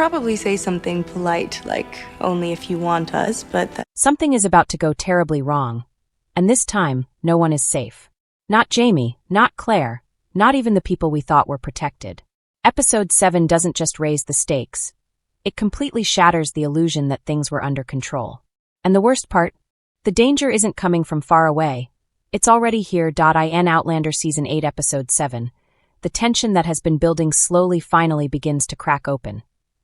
Probably say something polite, like, only if you want us, but Something is about to go terribly wrong. And this time, no one is safe. Not Jamie, not Claire, not even the people we thought were protected. Episode 7 doesn't just raise the stakes. It completely shatters the illusion that things were under control. And the worst part? The danger isn't coming from far away. It's already here. In Outlander Season 8 Episode 7. The tension that has been building slowly finally begins to crack open.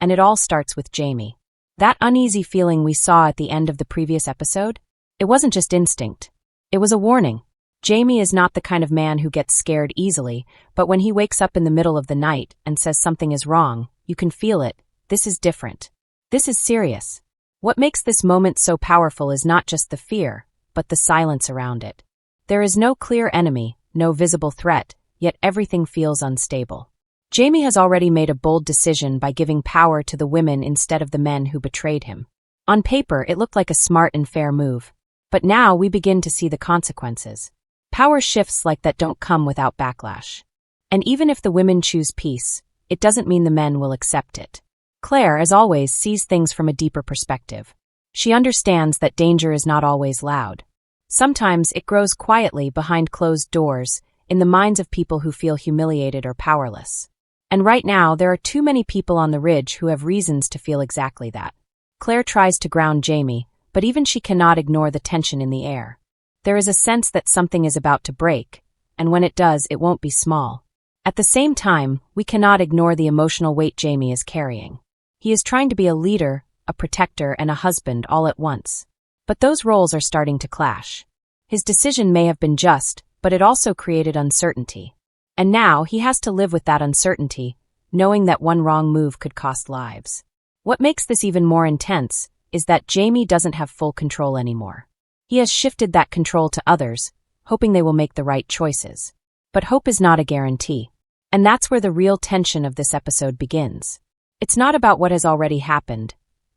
And it all starts with Jamie. That uneasy feeling we saw at the end of the previous episode? It wasn't just instinct. It was a warning. Jamie is not the kind of man who gets scared easily, but when he wakes up in the middle of the night and says something is wrong, you can feel it. This is different. This is serious. What makes this moment so powerful is not just the fear, but the silence around it. There is no clear enemy, no visible threat, yet everything feels unstable. Jamie has already made a bold decision by giving power to the women instead of the men who betrayed him. On paper, it looked like a smart and fair move. But now we begin to see the consequences. Power shifts like that don't come without backlash. And even if the women choose peace, it doesn't mean the men will accept it. Claire, as always, sees things from a deeper perspective. She understands that danger is not always loud. Sometimes it grows quietly behind closed doors, in the minds of people who feel humiliated or powerless. And right now, there are too many people on the ridge who have reasons to feel exactly that. Claire tries to ground Jamie, but even she cannot ignore the tension in the air. There is a sense that something is about to break, and when it does, it won't be small. At the same time, we cannot ignore the emotional weight Jamie is carrying. He is trying to be a leader, a protector, and a husband all at once. But those roles are starting to clash. His decision may have been just, but it also created uncertainty. And now he has to live with that uncertainty, knowing that one wrong move could cost lives. What makes this even more intense is that Jamie doesn't have full control anymore. He has shifted that control to others, hoping they will make the right choices. But hope is not a guarantee. And that's where the real tension of this episode begins. It's not about what has already happened.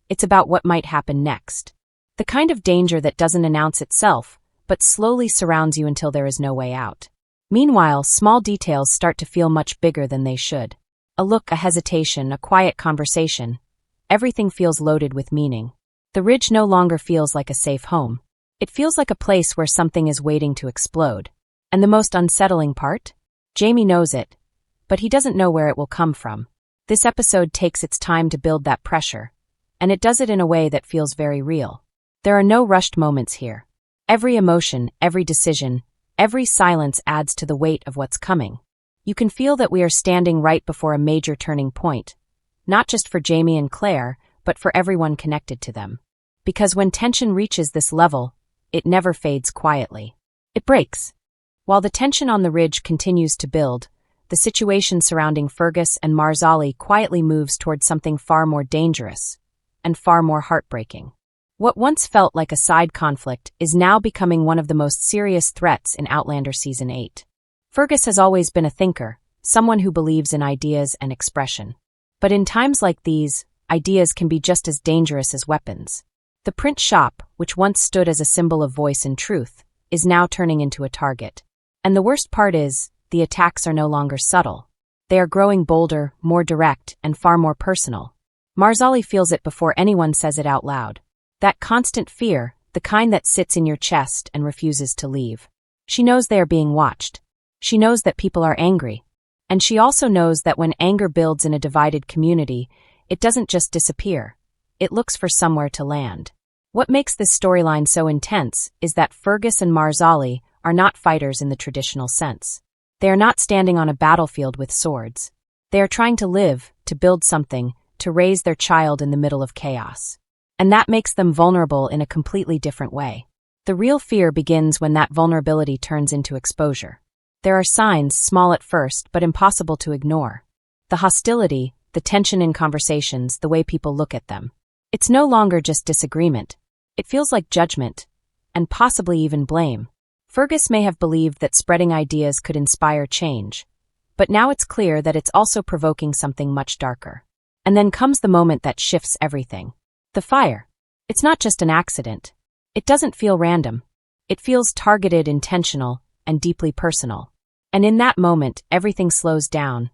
It's about what might happen next. The kind of danger that doesn't announce itself, but slowly surrounds you until there is no way out. Meanwhile, small details start to feel much bigger than they should. A look, a hesitation, a quiet conversation. Everything feels loaded with meaning. The ridge no longer feels like a safe home. It feels like a place where something is waiting to explode. And the most unsettling part? Jamie knows it, but he doesn't know where it will come from. This episode takes its time to build that pressure, and it does it in a way that feels very real. There are no rushed moments here. Every emotion, every decision, every silence adds to the weight of what's coming. You can feel that we are standing right before a major turning point, not just for Jamie and Claire, but for everyone connected to them. Because when tension reaches this level, it never fades quietly. It breaks. While the tension on the ridge continues to build, the situation surrounding Fergus and Marsali quietly moves towards something far more dangerous and far more heartbreaking. What once felt like a side conflict is now becoming one of the most serious threats in Outlander Season 8. Fergus has always been a thinker, someone who believes in ideas and expression. But in times like these, ideas can be just as dangerous as weapons. The print shop, which once stood as a symbol of voice and truth, is now turning into a target. And the worst part is, the attacks are no longer subtle. They are growing bolder, more direct, and far more personal. Marsali feels it before anyone says it out loud. That constant fear, the kind that sits in your chest and refuses to leave. She knows they are being watched. She knows that people are angry. And she also knows that when anger builds in a divided community, it doesn't just disappear. It looks for somewhere to land. What makes this storyline so intense is that Fergus and Marsali are not fighters in the traditional sense. They are not standing on a battlefield with swords. They are trying to live, to build something, to raise their child in the middle of chaos. And that makes them vulnerable in a completely different way. The real fear begins when that vulnerability turns into exposure. There are signs, small at first, but impossible to ignore. The hostility, the tension in conversations, the way people look at them. It's no longer just disagreement. It feels like judgment, and possibly even blame. Fergus may have believed that spreading ideas could inspire change, but now it's clear that it's also provoking something much darker. And then comes the moment that shifts everything. The fire. It's not just an accident. It doesn't feel random. It feels targeted, intentional, and deeply personal. And in that moment, everything slows down.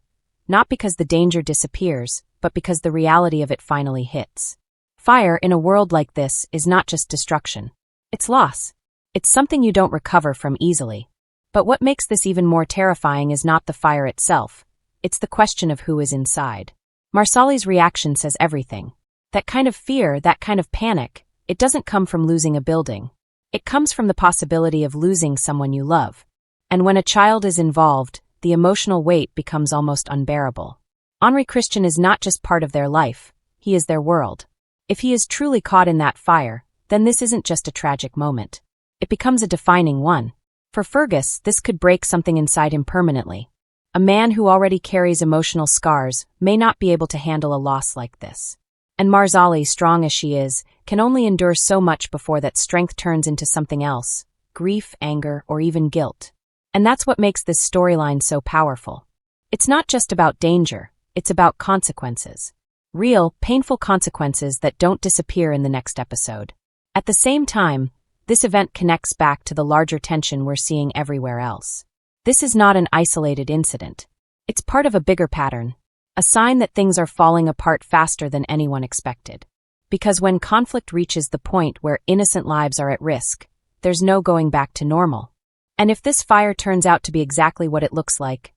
Not because the danger disappears, but because the reality of it finally hits. Fire in a world like this is not just destruction. It's loss. It's something you don't recover from easily. But what makes this even more terrifying is not the fire itself. It's the question of who is inside. Marsali's reaction says everything. That kind of fear, that kind of panic, it doesn't come from losing a building. It comes from the possibility of losing someone you love. And when a child is involved, the emotional weight becomes almost unbearable. Henri Christian is not just part of their life, he is their world. If he is truly caught in that fire, then this isn't just a tragic moment. It becomes a defining one. For Fergus, this could break something inside him permanently. A man who already carries emotional scars may not be able to handle a loss like this. And Marsali, strong as she is, can only endure so much before that strength turns into something else, grief, anger, or even guilt. And that's what makes this storyline so powerful. It's not just about danger, it's about consequences. Real, painful consequences that don't disappear in the next episode. At the same time, this event connects back to the larger tension we're seeing everywhere else. This is not an isolated incident. It's part of a bigger pattern, a sign that things are falling apart faster than anyone expected. Because when conflict reaches the point where innocent lives are at risk, there's no going back to normal. And if this fire turns out to be exactly what it looks like,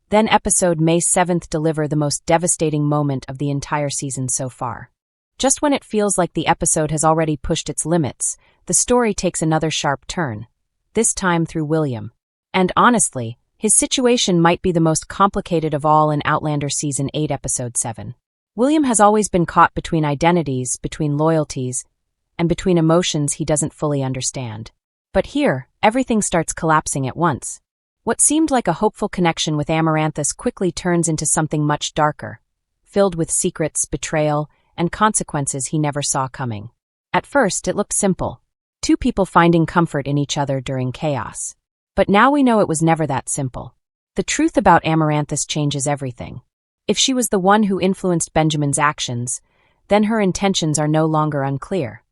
then episode May 7th deliver the most devastating moment of the entire season so far. Just when it feels like the episode has already pushed its limits, the story takes another sharp turn, this time through William. And honestly, his situation might be the most complicated of all in Outlander Season 8 Episode 7. William has always been caught between identities, between loyalties, and between emotions he doesn't fully understand. But here, everything starts collapsing at once. What seemed like a hopeful connection with Amaranthus quickly turns into something much darker, filled with secrets, betrayal, and consequences he never saw coming. At first, it looked simple. Two people finding comfort in each other during chaos. But now we know it was never that simple. The truth about Amaranthus changes everything. If she was the one who influenced Benjamin's actions, then her intentions are no longer unclear.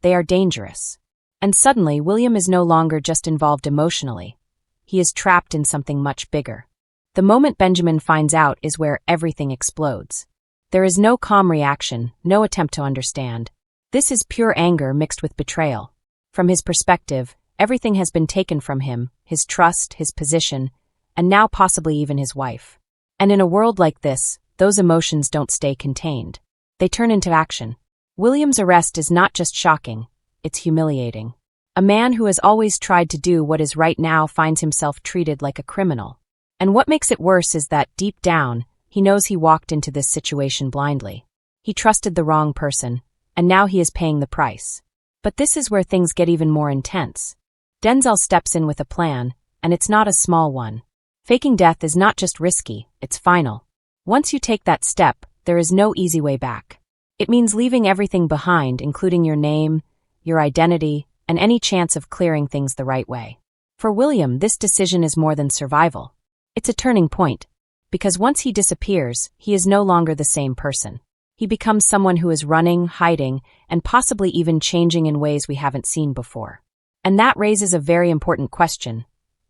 They are dangerous. And suddenly, William is no longer just involved emotionally. He is trapped in something much bigger. The moment Benjamin finds out is where everything explodes. There is no calm reaction, no attempt to understand. This is pure anger mixed with betrayal. From his perspective, everything has been taken from him, his trust, his position, and now possibly even his wife. And in a world like this, those emotions don't stay contained. They turn into action. William's arrest is not just shocking, it's humiliating. A man who has always tried to do what is right now finds himself treated like a criminal. And what makes it worse is that, deep down, he knows he walked into this situation blindly. He trusted the wrong person, and now he is paying the price. But this is where things get even more intense. Denzel steps in with a plan, and it's not a small one. Faking death is not just risky, it's final. Once you take that step, there is no easy way back. It means leaving everything behind, including your name, your identity, and any chance of clearing things the right way. For William, this decision is more than survival. It's a turning point. Because once he disappears, he is no longer the same person. He becomes someone who is running, hiding, and possibly even changing in ways we haven't seen before. And that raises a very important question.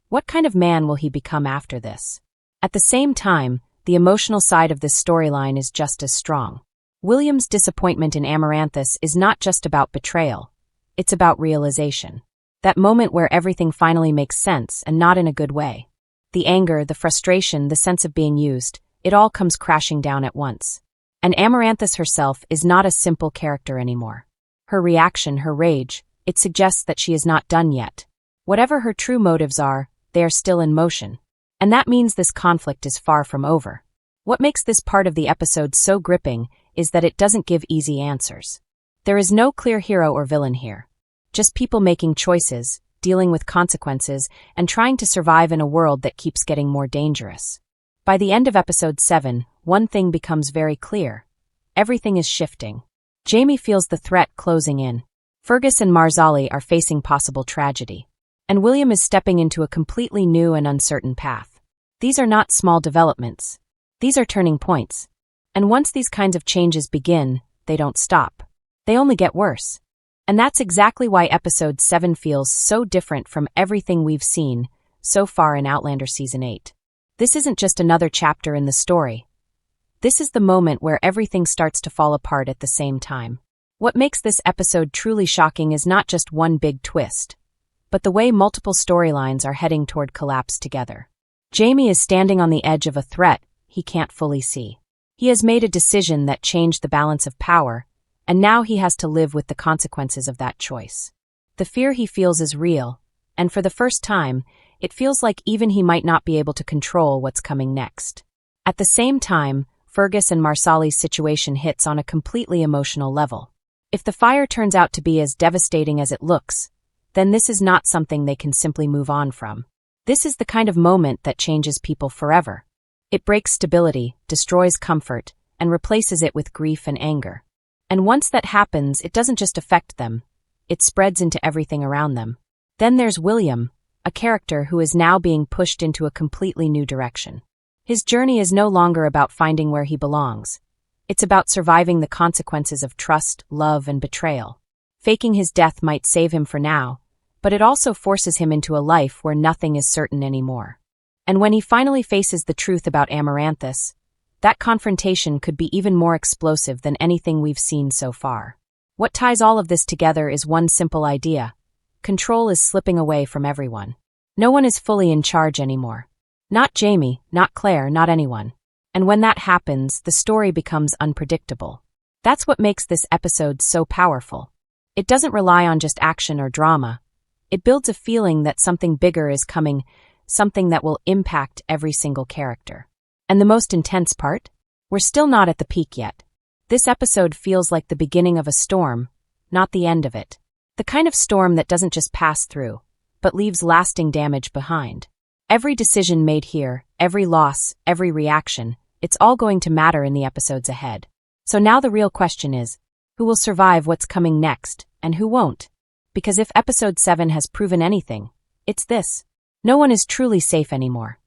What kind of man will he become after this? At the same time, the emotional side of this storyline is just as strong. William's disappointment in Amaranthus is not just about betrayal. It's about realization. That moment where everything finally makes sense and not in a good way. The anger, the frustration, the sense of being used, it all comes crashing down at once. And Amaranthus herself is not a simple character anymore. Her reaction, her rage, it suggests that she is not done yet. Whatever her true motives are, they are still in motion. And that means this conflict is far from over. What makes this part of the episode so gripping is that it doesn't give easy answers. There is no clear hero or villain here. Just people making choices, dealing with consequences, and trying to survive in a world that keeps getting more dangerous. By the end of episode 7, one thing becomes very clear. Everything is shifting. Jamie feels the threat closing in. Fergus and Marsali are facing possible tragedy. And William is stepping into a completely new and uncertain path. These are not small developments. These are turning points. And once these kinds of changes begin, they don't stop. They only get worse. And that's exactly why episode 7 feels so different from everything we've seen so far in Outlander Season 8. This isn't just another chapter in the story. This is the moment where everything starts to fall apart at the same time. What makes this episode truly shocking is not just one big twist, but the way multiple storylines are heading toward collapse together. Jamie is standing on the edge of a threat he can't fully see. He has made a decision that changed the balance of power, and now he has to live with the consequences of that choice. The fear he feels is real, and for the first time, it feels like even he might not be able to control what's coming next. At the same time, Fergus and Marsali's situation hits on a completely emotional level. If the fire turns out to be as devastating as it looks, then this is not something they can simply move on from. This is the kind of moment that changes people forever. It breaks stability, destroys comfort, and replaces it with grief and anger. And once that happens, it doesn't just affect them, it spreads into everything around them. Then there's William, a character who is now being pushed into a completely new direction. His journey is no longer about finding where he belongs. It's about surviving the consequences of trust, love, and betrayal. Faking his death might save him for now, but it also forces him into a life where nothing is certain anymore. And when he finally faces the truth about Amaranthus, that confrontation could be even more explosive than anything we've seen so far. What ties all of this together is one simple idea. Control is slipping away from everyone. No one is fully in charge anymore. Not Jamie, not Claire, not anyone. And when that happens, the story becomes unpredictable. That's what makes this episode so powerful. It doesn't rely on just action or drama. It builds a feeling that something bigger is coming, something that will impact every single character. And the most intense part? We're still not at the peak yet. This episode feels like the beginning of a storm, not the end of it. The kind of storm that doesn't just pass through, but leaves lasting damage behind. Every decision made here, every loss, every reaction, it's all going to matter in the episodes ahead. So now the real question is, who will survive what's coming next, and who won't? Because if episode 7 has proven anything, it's this. No one is truly safe anymore.